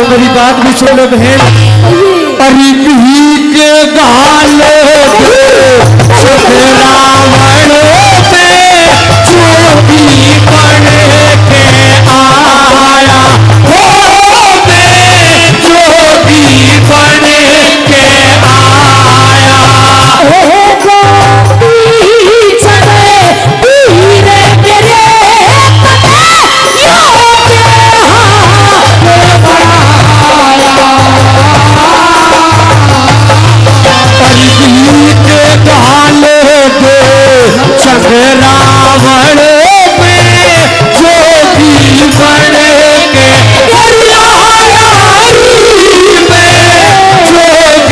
मेरी बात भी सुन लो बहन। अरे के गाल रावण पे चोटी बन के आया हो, चोटी बन के आया रावण पे जोगी बन के जोगी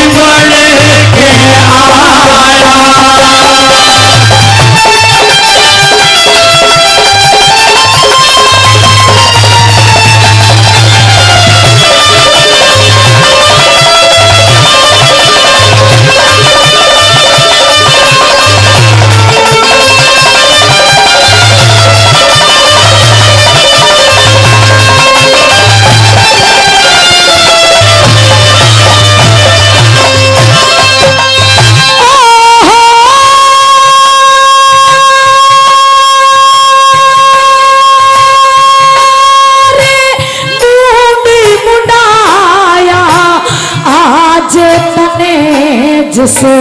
बन के जिसे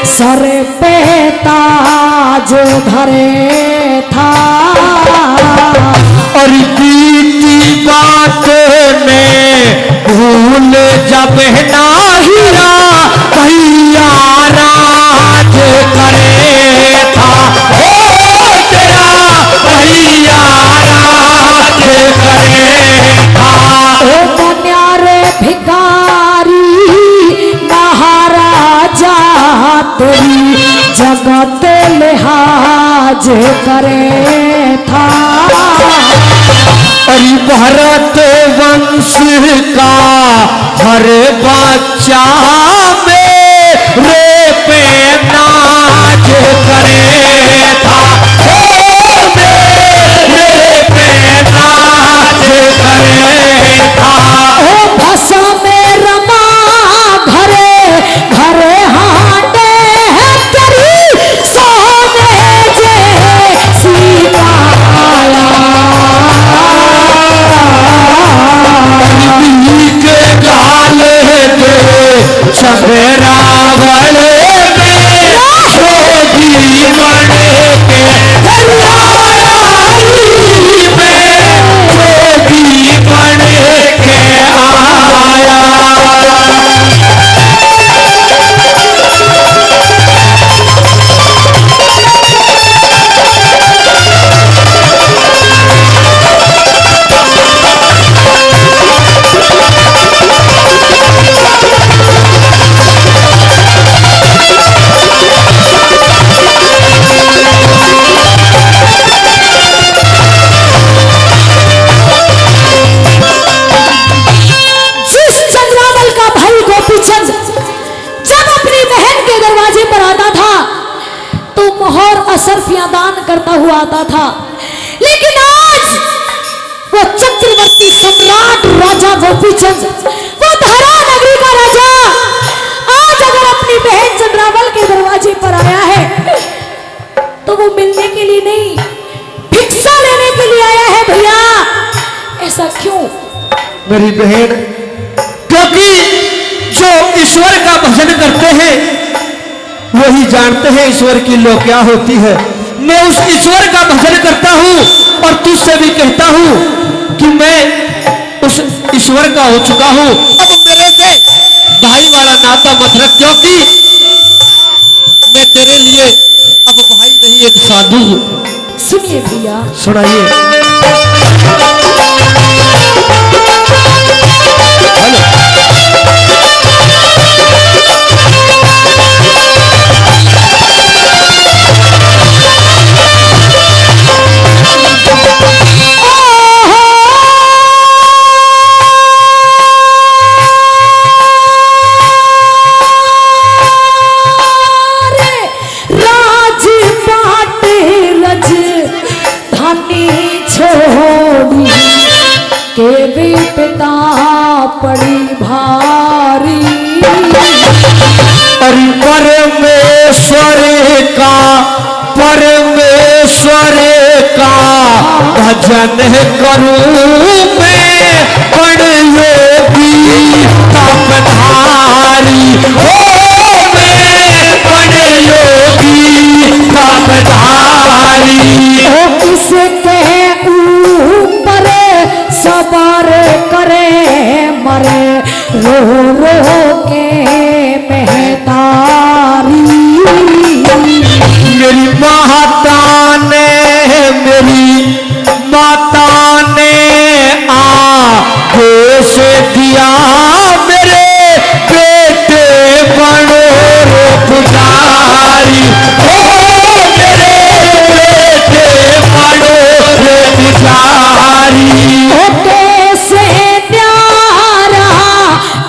सर पे ताज धरे था। और बीती बात में भूल जब ना हिया भैया राज करे था, ओ तेरा भैया राज करे था। ओ मन्यारे भिखारी महाराजा तेरी जगत लिहाज करे था। अरे भरत वंश का हर बच्चा मेरे पे नाच करे था, मेरे पे नाच करे था। ओ भसा में रमा घरे घरे हांडे तेरी सोने जैसी काया। के गाल दे सब रावण में जोगी बन के जोगी बन के आया। दान करता हुआ आता था, लेकिन आज वो चक्रवर्ती सम्राट राजा गोपीचंद, वो धरा नगरी का राजा, आज अगर अपनी बहन चंद्रावल के दरवाजे पर आया है तो वो मिलने के लिए नहीं, भिक्षा लेने के लिए आया है। भैया ऐसा क्यों? मेरी बहन, क्योंकि जो ईश्वर का भजन करते हैं वही जानते हैं ईश्वर की लो क्या होती है। मैं उस ईश्वर का भजन करता हूं और तुझसे भी कहता हूं कि मैं उस ईश्वर का हो चुका हूं। अब मेरे से भाई वाला नाता मत रख, क्योंकि मैं तेरे लिए अब भाई नहीं एक साधु हूं। सुनिए भैया, सुनाइए। विपदा पड़ी भारी। अरे परमेश्वर का भजन करूं मैं बड़ योगी तपधारी। हो मैं बड़ योगी तपधारी। ओ किसके ऊपर सवार करे मरे रो रो के महतारी। मेरी माता ने आगे से दिया मेरे बेटे बड़ो रे पुजारी। हो मेरे बेटे बड़ो रे पुजारी। ओ कैसे प्यारा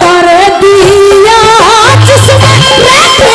कर दिया जिसने बेटे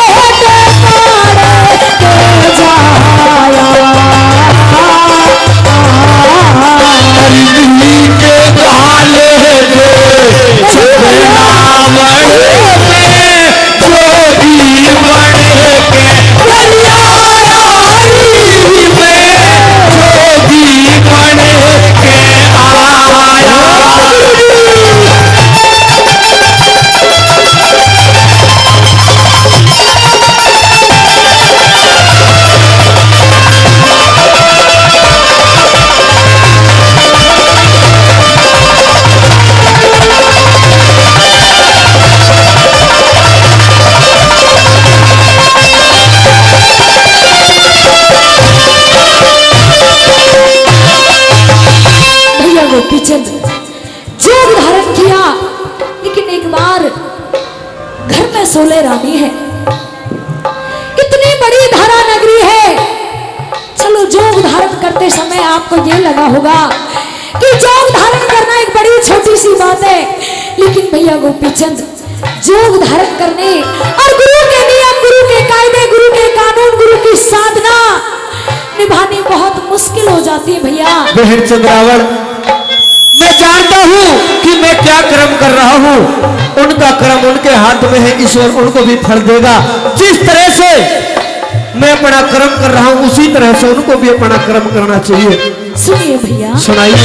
गोपीचंद जोग धारण किया, लेकिन एक बार घर में सोले रानी है, इतनी बड़ी धारा नगरी है। चलो जोग धारण करते समय आपको ये लगा होगा कि जोग धारण करना एक बड़ी छोटी सी बात है, लेकिन भैया गोपीचंद जोग धारण करने और गुरु के नियम, गुरु के कायदे, गुरु के कानून, गुरु की साधना निभानी बहुत मुश्किल हो जाती है भैया। बहन चंद्रावण, मैं जानता हूँ कि मैं क्या कर्म कर रहा हूँ, उनका कर्म उनके हाथ में है, ईश्वर उनको भी फल देगा। जिस तरह से मैं अपना कर्म कर रहा हूँ उसी तरह से उनको भी अपना कर्म करना चाहिए। सुनिए भैया, सुनाइए।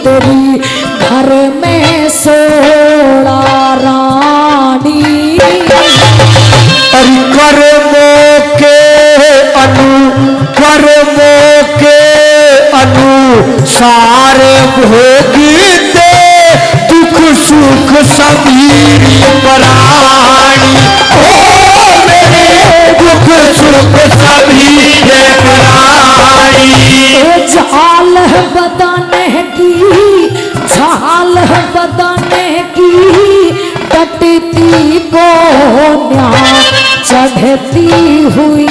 तेरी घर में सोड़ा रानी। कर्मों के अनुसार भोगी दे दुख सुख सभी प्राणी। ओ मेरे दुख सुख सभी प्राणी। झाल बताने की कटती को चढ़ती हुई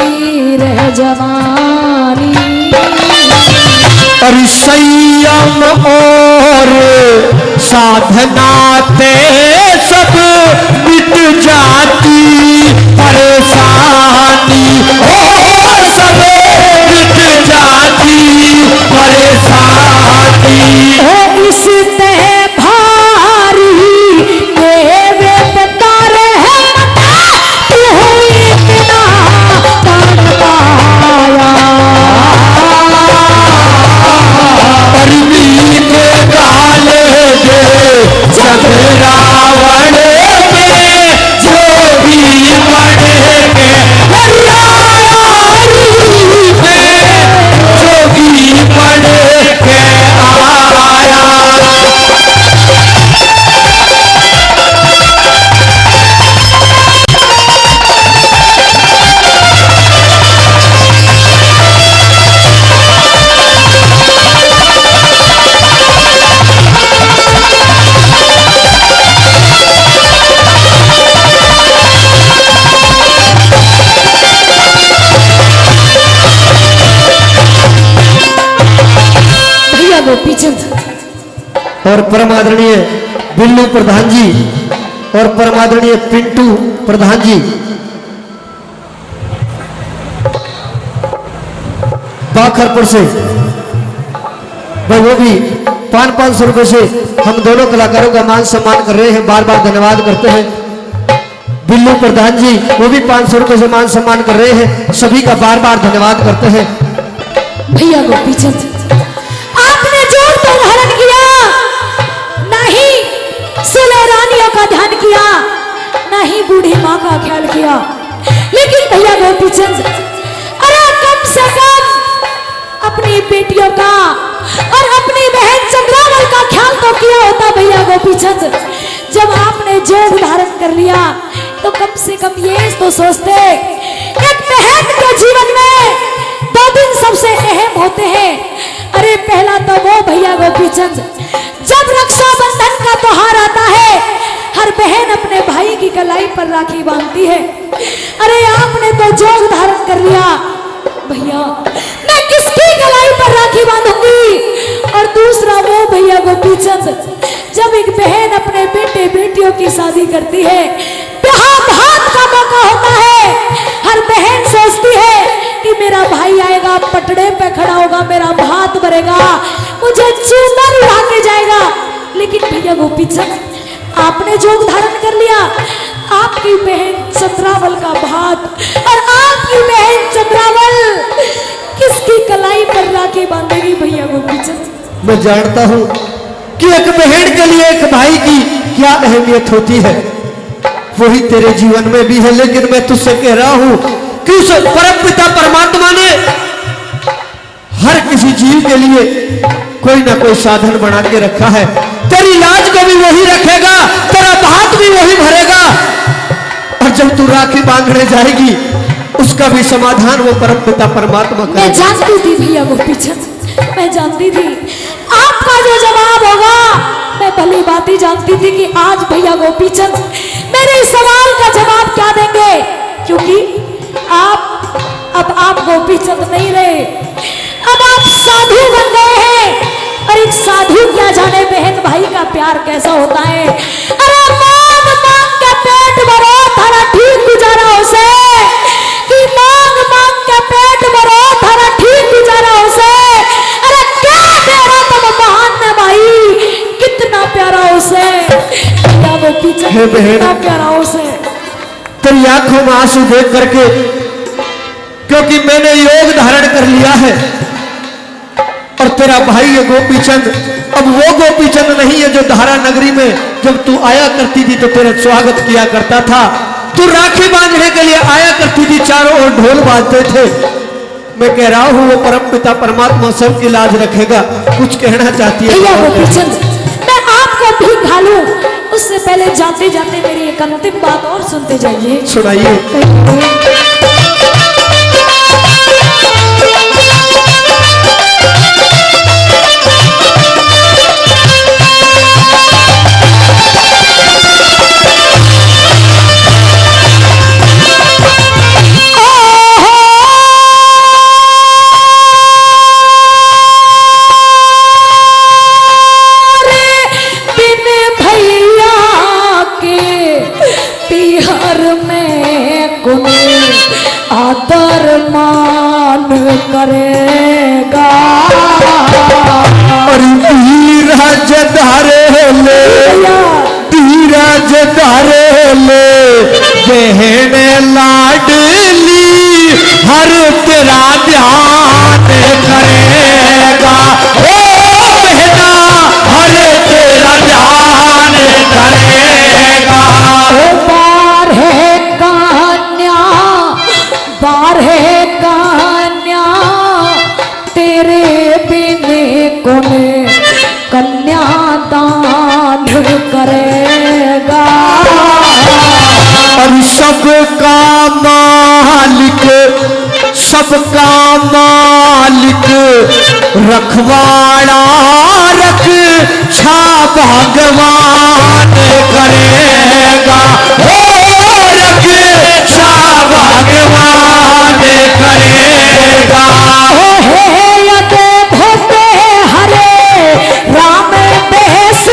रह जवानी। और संयम और साधना ते सब मिट जाती परेशानी। हो सब मिट जाती परेशानी। इस ते भारी ये वे तारे इतना तड़ पाया। परमी के गाले दे चंद्रावण और परम आदरणीय बिल्लू प्रधान जी और परम आदरणीय पिंटू प्रधान जी बाखरपुर से, भाई वो भी 500 रुपए से हम दोनों कलाकारों का मान सम्मान कर रहे हैं। बार बार धन्यवाद करते हैं। बिल्लू प्रधान जी वो भी 500 रुपए से मान सम्मान कर रहे हैं। सभी का बार बार धन्यवाद करते हैं। भैया गोपीचंद, आपने जोर तो धारण किया, नहीं सुलह रानियों का ध्यान किया, नहीं बूढ़ी माँ का ख्याल किया, लेकिन भैया गोपीचंद अरे कम से कम अपनी बेटियों का और अपनी बहन चंद्रावल का ख्याल तो किया होता। भैया गोपीचंद, जब आपने जोग धारण कर लिया तो कम से कम ये तो सोचते, एक बहन के जीवन में 2 दिन सबसे अहम होते हैं। अरे पहला तो वो भैया गोपीचंद, जब रक्षाबंधन का त्योहार आता है, हर बहन अपने भाई की कलाई पर राखी बांधती है। अरे आपने तो जोग धारण कर लिया, भैया मैं किसकी कलाई पर राखी बांधूंगी। और दूसरा वो भैया गोपीचंद, जब एक बहन अपने बेटे बेटियों की शादी करती है, ब्याह भात का मौका होता है, हर बहन सोचती है कि मेरा भाई आएगा, पटड़े पे खड़ा होगा, मेरा भात भरेगा, मुझे चूमर उड़ा के जाएगा। लेकिन भैया गोपीचंद, आपने जोग धारण कर लिया, आपकी बहन चंद्रावल का भात और आपकी बहन चंद्रावल किसकी कलाई पर राखी बांधेगी। भैया गोपीचंद, मैं जानता हूं कि एक बहन के लिए एक भाई की क्या अहमियत होती है, वही तेरे जीवन में भी है। लेकिन मैं तुझसे कह रहा हूं कि उस परम पिता परमात्मा ने हर किसी जीव के लिए कोई ना कोई साधन बना के रखा है। तेरी लाज को भी वही रखेगा, तेरा भात भी वही भरेगा, और जब तू राखी बांधने जाएगी उसका भी समाधान वो परम पिता परमात्मा करेगा। मैं जानती थी भैया गोपीचंद, मैं जानती थी आपका जो जवाब होगा। मैं भली बात ही जानती थी कि आज भैया गोपीचंद मेरे इस सवाल का जवाब क्या देंगे, क्योंकि अब आप गोपीचंद नहीं रहे, अब आप साधु बन गए हैं। और एक साधु क्या जाने बहन भाई का प्यार कैसा होता है। अरे मांग मांग के पेट भरो, थारा ठीक गुजारा उसे, कि मांग मांग के पेट भरो, थारा ठीक गुजारा उसे। अरे क्या प्यारा तुम महान है भाई, कितना प्यारा उसे, क्या वो पीछे कितना प्यारा उसे। तेरी आंखों में आंसू देख करके, क्योंकि मैंने योग धारण कर लिया है और तेरा भाई है गोपीचंद। अब वो गोपीचंद नहीं है जो धारा नगरी में जब तू आया करती थी तो तेरा स्वागत किया करता था, तू राखी बांधने के लिए आया करती थी, चारों ओर ढोल बाजते थे। मैं कह रहा हूं वो परम पिता परमात्मा सबकी लाज रखेगा। कुछ कहना चाहती है भैया गोपीचंद, मैं आपको भी घालूं उससे पहले जाते जाते मेरी एक अंतिम बात और सुनते जाइए। सुनाइए। आदर मान करेगा और धीरज धारे ले, धीरज धारे ले, बहन लाडली हर तेरा ध्यान करेगा। ओ बहना हर तेरा ध्यान करेगा। बारह कन्या तेरे बिने कोने कन्यादान करेगा। और सबका मालिक, सबका मालिक रखवाड़ा रख छा भगवान करेगा। रख छा भगवान करेगा। हे यते भोते हरे राम बेस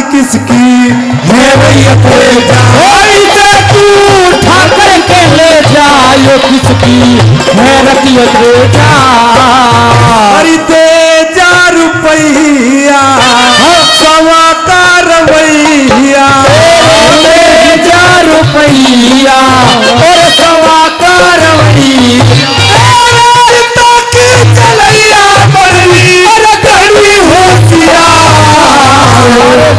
किसकी है भैया तेजा इसे तू उठा करके ले जायो किसकी है रतिया तेजा अरे तेजा रुपैया सवा का रवैया तेजा रुपैया और सवा का रवैया चलैया बड़ी घड़ी होशियार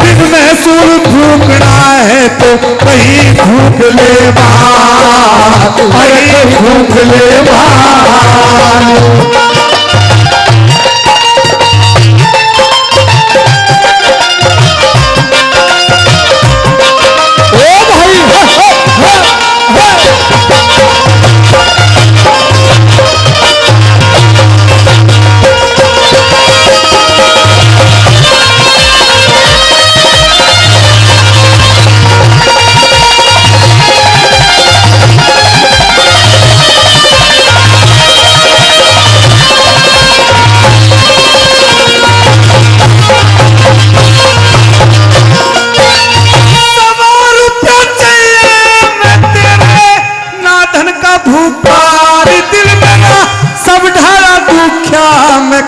दिन में सुर फूकना है तो कहीं फूक ले बाहर कहीं फूक ले बाहर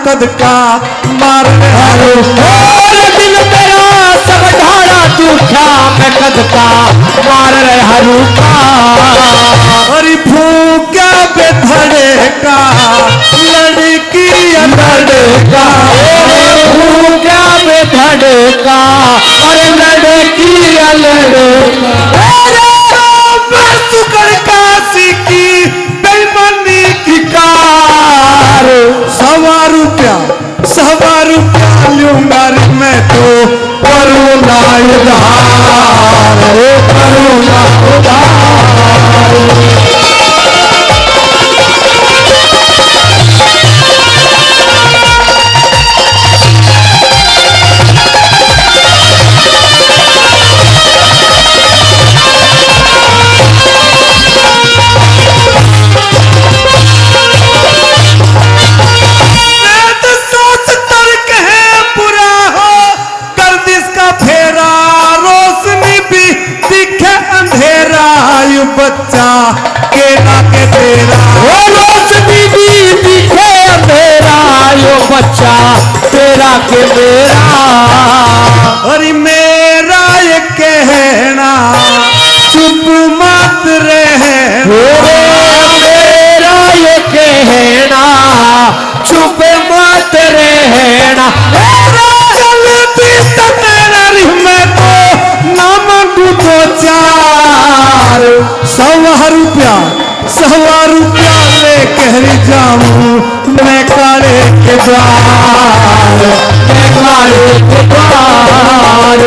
कद का मार दिल मेरा सब ढारा दुखा मैं कद का मार रहे हरू का अरे फूका बेधड़े का लड़की लड़का फूका बेधड़े का अरे लड़की लड़का सुकड़ काशी की बेईमानी की कार सवा रुपया लूंगा मैं तो करूँगा उधार करूँगा उधार बच्चा केला के तेरा बीबी दिखे मेरा यो बच्चा तेरा के मेरा अरे मेरा ये कहना चुप मत रहना मेरा ये कहना चुप मत रहना चलती तेरा मैं तो ना मांगू तो चार सवा रुपया ले कह जाऊं मैं काले के द्वार मैं काले के द्वार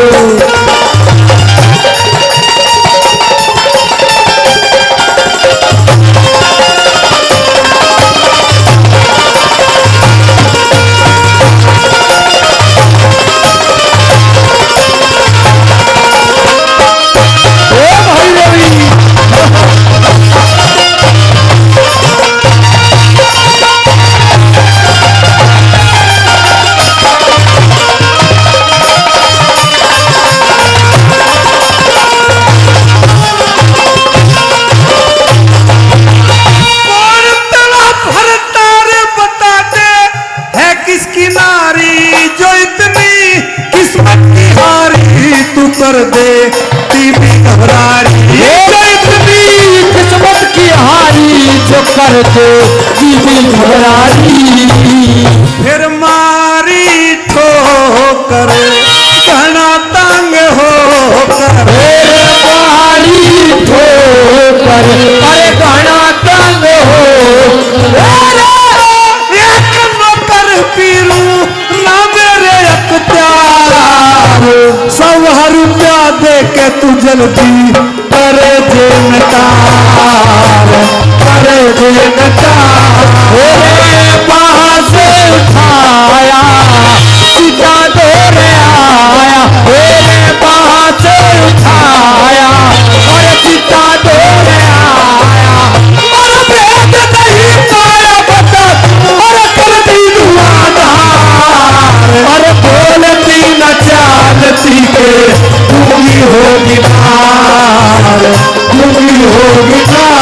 कर दे टीवी घबरारी किस्मत की हारी जो कर दे बीबी घबरारी फिर मारी ठोकर घना तंग हो कर मारी ठोकर अरे घना तंग हो एक नौकर पीरू ना मेरे अख्तियार सवा रुपया दे के तू जल्दी करे जे नकार करे जे नकार वहां से उठाया सीधा दौड़ आया वहां से उठाया और सीधा दौड़ आया और भेद नहीं पाया बता और कर दी दुआदार और बोलती न जानती के होगी नार, दुखी होगी नार।